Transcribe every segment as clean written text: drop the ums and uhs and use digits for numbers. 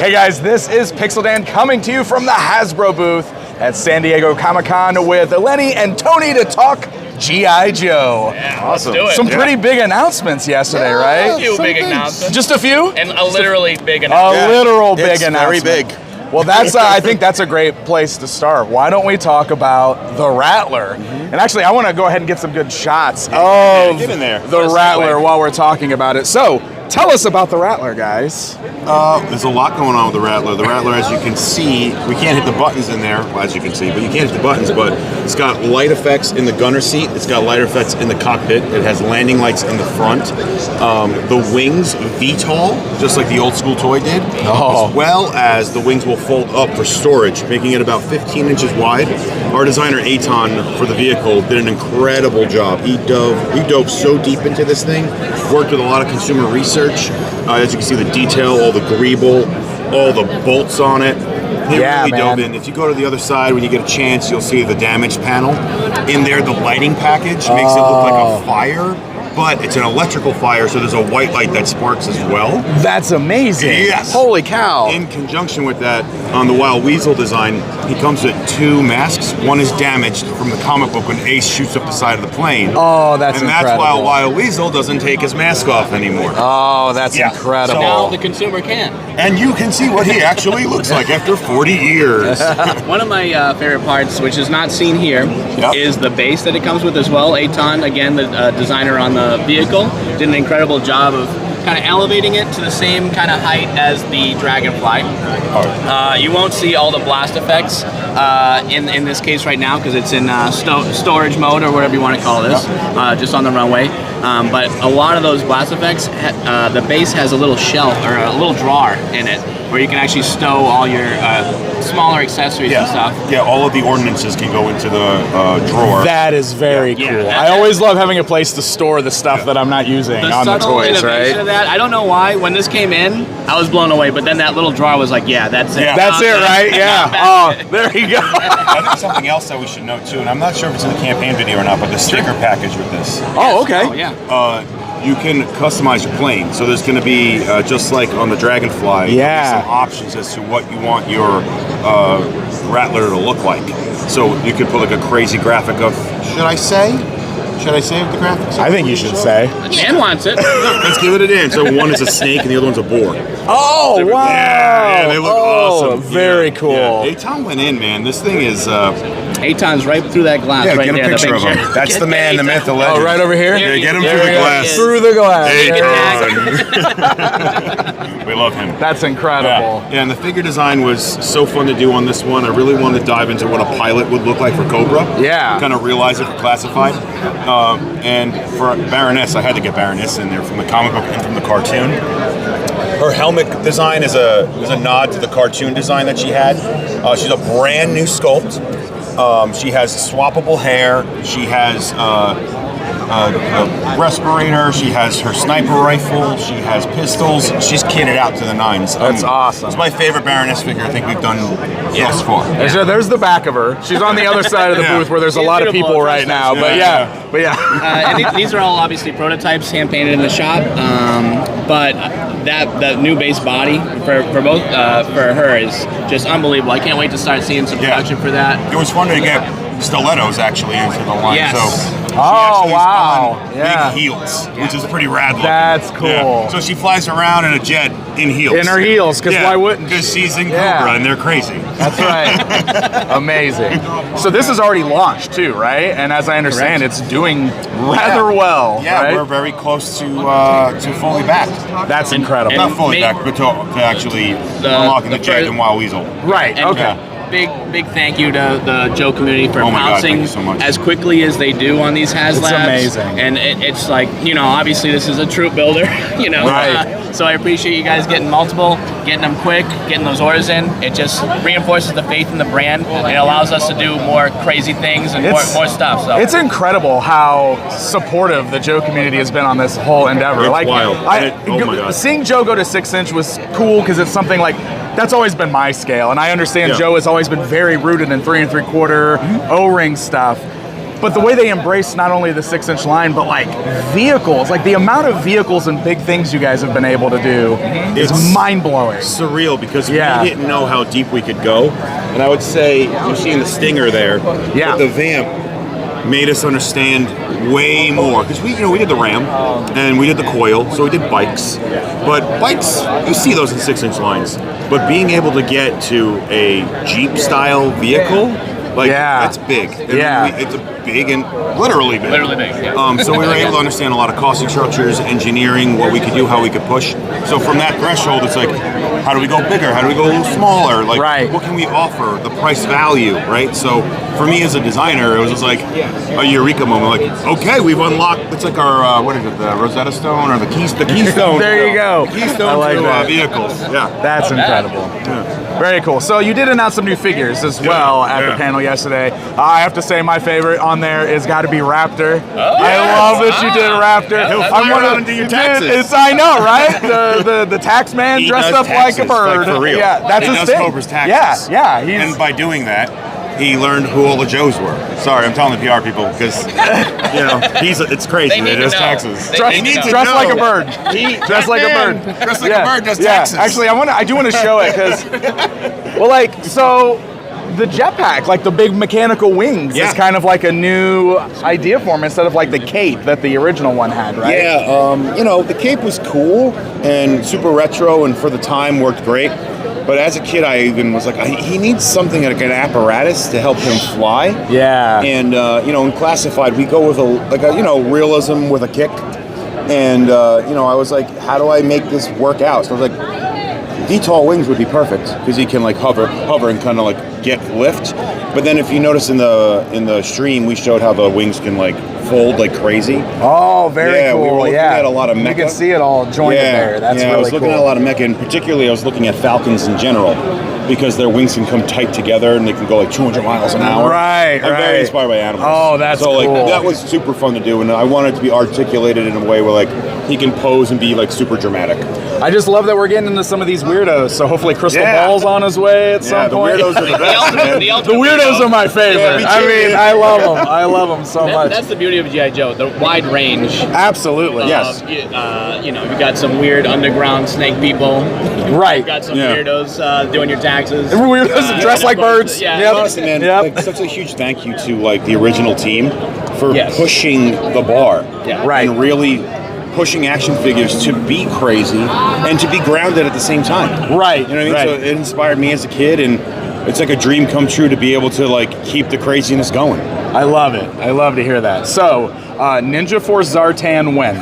Hey guys, this is Pixel Dan coming to you from the Hasbro booth at San Diego Comic-Con with Lenny and Tony to talk G.I. Joe. Yeah, awesome. Let's do it. Some pretty big announcements yesterday, right? A few big announcements. Just a few? And a literally big announcement. A literal big announcement. Very big. Well, that's I think that's a great place to start. Why don't we talk about the Rattler? And actually, I want to go ahead and get some good shots of get in there. the Rattler while we're talking about it. So, tell us about the Rattler, guys. There's a lot going on with the Rattler. The Rattler, as you can see, we can't hit the buttons in there, well, as you can see, but you can't hit the buttons, but it's got light effects in the gunner seat. It's got light effects in the cockpit. It has landing lights in the front. The wings VTOL, just like the old school toy did, as well as the wings will fold up for storage, making it about 15 inches wide. Our designer, Eitan, for the vehicle, did an incredible job. He dove so deep into this thing, worked with a lot of consumer research. As you can see, the detail, all the greeble, all the bolts on it. He really dove in. If you go to the other side, when you get a chance, you'll see the damage panel. In there, the lighting package makes it look like a fire, but it's an electrical fire, so there's a white light that sparks as well. That's amazing. Yes. Holy cow. In conjunction with that, on the Wild Weasel design, he comes with two masks. One is damaged from the comic book when Ace shoots up the side of the plane. Oh, that's incredible. And that's why Wild Weasel doesn't take his mask off anymore. Oh, that's incredible. So now the consumer can. And you can see what he actually looks like after 40 years. One of my favorite parts, which is not seen here, is the base that it comes with as well. Eitan, again, the designer on the vehicle, did an incredible job of kind of elevating it to the same kind of height as the Dragonfly. You won't see all the blast effects in this case right now because it's in storage mode or whatever you want to call this, just on the runway. But a lot of those blast effects, the base has a little shelf or a little drawer in it where you can actually stow all your smaller accessories and stuff. Yeah, all of the ordnances can go into the drawer. That is very cool. I always love having a place to store the stuff that I'm not using on the toys, right? Of that, I don't know why. When this came in, I was blown away. But then that little drawer was like, yeah, that's it. Yeah. That's it, right? Yeah. Oh, there you go. I think something else that we should note too, and I'm not sure if it's in the campaign video or not, but the sticker package with this. Oh, okay. Oh, yeah. You can customize your plane. So there's going to be, just like on the Dragonfly, some options as to what you want your Rattler to look like. So you could put like a crazy graphic of, should I say what the graphics are? I think you should say. Dan wants it. Let's give it a Dan. So one is a snake and the other one's a boar. Oh, wow. Yeah, they look awesome. Very cool. Yeah. Eitan went in, man. This thing is... Eitan's right through that glass. Yeah, right get a there, picture of him. That's the man, the myth, the legend. Oh, right over here? Yeah, get him through the glass. Through the glass. Eitan. We love him. That's incredible. Yeah, and the figure design was so fun to do on this one. I really wanted to dive into what a pilot would look like for Cobra. Yeah. Kind of realize it for Classified. And for Baroness, I had to get Baroness in there from the comic book and from the cartoon. Her helmet design is a nod to the cartoon design that she had. She's a brand new sculpt. She has swappable hair. She has a respirator. She has her sniper rifle. She has pistols. She's kitted out to the nines. That's awesome. It's my favorite Baroness figure I think we've done thus far. There's the back of her. She's on the other side of the booth where there's a lot of people right now. But and these are all obviously prototypes, hand painted in the shop. But that new base body for her is just unbelievable. I can't wait to start seeing some production for that. It was fun to get stilettos actually into the line. Yes. So oh, wow. Big heels, which is pretty rad looking. That's cool. Yeah. So she flies around in a jet in heels. In her heels, because why wouldn't she? Because she's in Cobra and they're crazy. That's right. Amazing. So this is already launched too, right? And as I understand, it's doing rather well. Yeah, right? we're very close to fully backed. That's incredible. Not fully backed, but to actually unlocking the Jag and Wild Weasel. Right, And okay. Big thank you to the Joe community for pouncing so much. as quickly as they do on these HasLabs. It's amazing. And it's like, obviously this is a troop builder, Right. So I appreciate you guys getting multiple, getting them quick, getting those orders in. It just reinforces the faith in the brand. It allows us to do more crazy things and more stuff. So it's incredible how supportive the Joe community has been on this whole endeavor. It's wild. Oh my God. Seeing Joe go to 6-inch was cool because it's something like that's always been my scale, and I understand Joe has always been very rooted in 3 3/4 O-ring stuff. But the way they embrace not only the 6-inch line, but like vehicles, like the amount of vehicles and big things you guys have been able to do is mind-blowing. Surreal, because we didn't know how deep we could go. And I would say, you're seeing the Stinger there, but the Vamp made us understand way more, because we did the Ram and we did the Coil, so we did bikes. But bikes, you see those in 6-inch lines. But being able to get to a Jeep style vehicle, like that's big. And it's a big and literally big. Literally big. Yeah. So we were able to understand a lot of costing structures, engineering, what we could do, how we could push. So from that threshold, it's like, how do we go bigger? How do we go a little smaller? Like, what can we offer? The price value, right? So for me as a designer, it was just like a eureka moment. Like, okay, we've unlocked. It's like our what is it? The Rosetta Stone or the Keystone? There you go. The Keystone to vehicles. Yeah, that's incredible. Very cool. So you did announce some new figures as well at the panel yesterday. I have to say my favorite on there is got to be Raptor. I love that you did Raptor. He'll fly around and do your taxes. I know, right? The tax man he dressed up like a bird. Like for real. Yeah, that's his thing. Cobra's taxes. Yeah. And by doing that, he learned who all the Joes were. Sorry, I'm telling the PR people because it's crazy. They does taxes. Dress like a bird. Dress like a bird. Dress like a bird does taxes. Actually, I do want to show it because, the jetpack, like the big mechanical wings, is kind of like a new idea for him instead of like the cape that the original one had, right? Yeah, the cape was cool and super retro, and for the time worked great. But as a kid, I even was like, he needs something like an apparatus to help him fly. Yeah. And in classified, we go with a realism with a kick. And I was like, how do I make this work out? So I was like, VTOL wings would be perfect because he can like hover and kind of like get lift. But then if you notice in the stream, we showed how the wings can like fold like crazy. Oh, very cool. We were looking at a lot of mecha. You can see it all jointed there. That's really cool. I was looking at a lot of mecha, and particularly I was looking at Falcons in general because their wings can come tight together and they can go like 200 miles an hour. Right, I'm very inspired by animals. Oh, that's cool. So cool. That was super fun to do, and I wanted it to be articulated in a way where like he can pose and be like super dramatic. I just love that we're getting into some of these weirdos. So hopefully Crystal Ball's on his way at some point. The weirdos are the best, man. The weirdos are my favorite. Me too. I mean, I love them. I love them so much. That's the beauty of G.I. Joe, the wide range. Absolutely, yes. You got some weird underground snake people. Right. You've got some weirdos doing your taxes. Weirdos dressed like birds. Honestly, man, like, such a huge thank you to like the original team for pushing the bar. Yeah. Right. And really pushing action figures to be crazy and to be grounded at the same time. Right. You know what I mean? Right. So it inspired me as a kid, and it's like a dream come true to be able to like keep the craziness going. I love it. I love to hear that. So, Ninja Force Zartan when?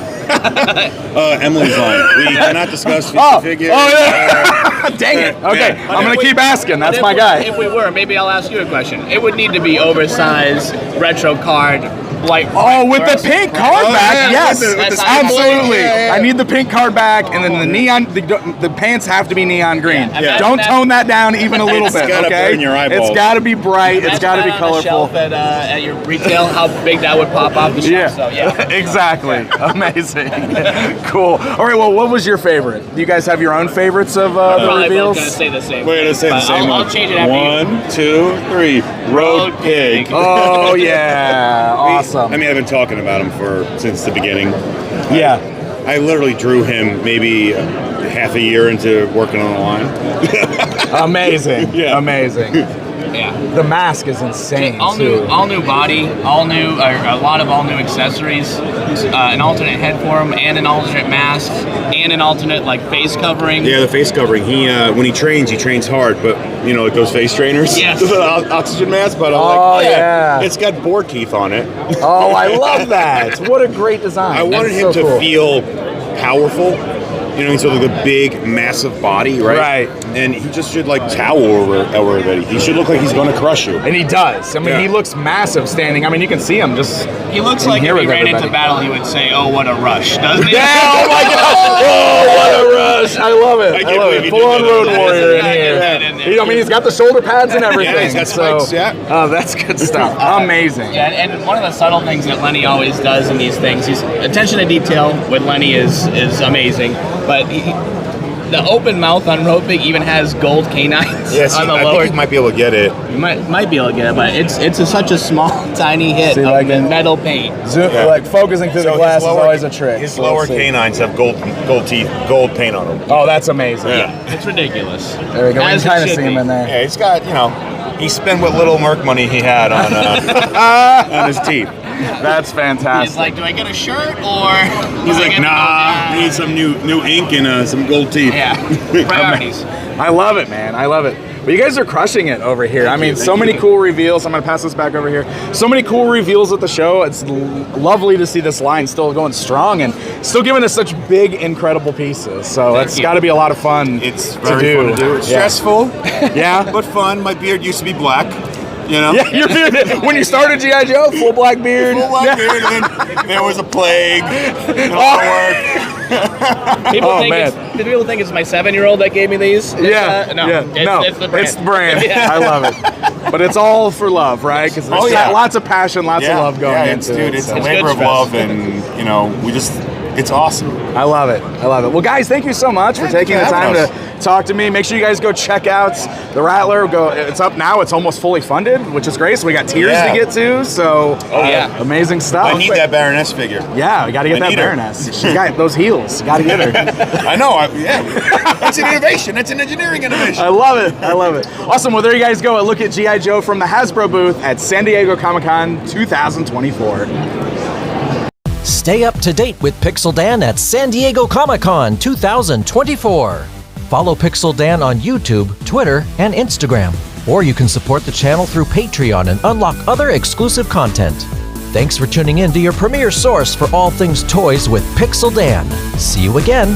Emily's line. We cannot discuss figures. Oh, yeah. Dang it. Okay, I'm going to keep asking. That's my guy. If we were, maybe I'll ask you a question. It would need to be oversized, retro card, like... Oh, with the pink card back, yes. With the absolutely. Yeah. I need the pink card back, and then the neon, the pants have to be neon green. Yeah. Don't tone that down even a little bit, gotta okay? burn your eyeballs. It's got to be bright. It's got to be colorful. Shelf at your retail, how big that would pop off the shelf. So, exactly. Amazing. Cool. All right, well, what was your favorite? Do you guys have your own favorites of the reveals? We're going to say the same. We're going to say the same one. I'll change it after 1, 2, 3. Road Pig. Oh, yeah. Awesome. I mean, I've been talking about him since the beginning. Yeah. I literally drew him maybe half a year into working on the line. Amazing. Yeah. Amazing. Yeah. The mask is insane. All new body, a lot of all new accessories, an alternate head for him, and an alternate mask, and an alternate like face covering. Yeah, the face covering. He when he trains hard, but like those face trainers. Yes. Oxygen mask, but I'm it's got boar teeth on it. Oh, I love that. What a great design. I wanted him to feel powerful. So like the big, massive body, right? Right. And he just should like tower over everybody. He should look like he's going to crush you. And he does. I mean, he looks massive standing. I mean, you can see him just. He looks like if he ran into battle, he would say, "Oh, what a rush!" Doesn't he? Yeah. Oh my God. Oh, what a rush! I love it. I love it. Full-on road warrior in here. I mean, he's got the shoulder pads and everything. Yeah, he's got spikes. Yeah. Oh, that's good stuff. Amazing. Yeah, and one of the subtle things that Lenny always does in these things, attention to detail with Lenny is amazing. But the open mouth on Ropig even has gold canines Yes, on the I lower. think you might be able to get it. You might be able to get it, but it's such a small, tiny hit See, of like in- metal paint. Zoom, Yeah. like focusing through the So glass his is lower- always a trick. His so lower we'll see. canines have gold teeth, gold paint on them. Oh, that's amazing. Yeah. It's ridiculous. There we go. We As can it kind of should see him be. in there. Yeah, he's got, he spent what little Merc money he had on on his teeth. That's fantastic. He's like, do I get a shirt or? He's do I like, get nah, we need some new ink and some gold teeth. Yeah, priorities. I love it, man. I love it. But you guys are crushing it over here. I mean, thank so many you. cool reveals. I'm going to pass this back over here. So many cool reveals at the show. It's lovely to see this line still going strong and still giving us such big, incredible pieces. So it's you. got to be a lot of fun It's to very do. fun to do. It's Yeah. stressful, Yeah. but fun. My beard used to be black, Yeah, your beard. When you started G.I. Joe, full black beard. Full black beard, and then there was a plague. It all worked. People think it's my 7-year-old that gave me these. Yeah, No, yeah. it's the brand. It's the brand. Yeah. I love it. But it's all for love, right? Because there's Oh, yeah. lots of passion, lots of love going into it. It's so. a labor good of stuff. love, and it's awesome. I love it. I love it. Well, guys, thank you so much for taking the for time having to talk to me. Make sure you guys go check out the Rattler. It's up now. It's almost fully funded, which is great. So we got tiers Yeah. to get to. So yeah. amazing stuff. I need that Baroness figure. Yeah, we got to get I that need her. Baroness. She's got those heels. Got to get her. I know. That's an innovation. That's an engineering innovation. I love it. I love it. Awesome. Well, there you guys go. A look at G.I. Joe from the Hasbro booth at San Diego Comic-Con 2024. Stay up to date with Pixel Dan at San Diego Comic-Con 2024. Follow Pixel Dan on YouTube, Twitter, and Instagram. Or you can support the channel through Patreon and unlock other exclusive content. Thanks for tuning in to your premier source for all things toys with Pixel Dan. See you again.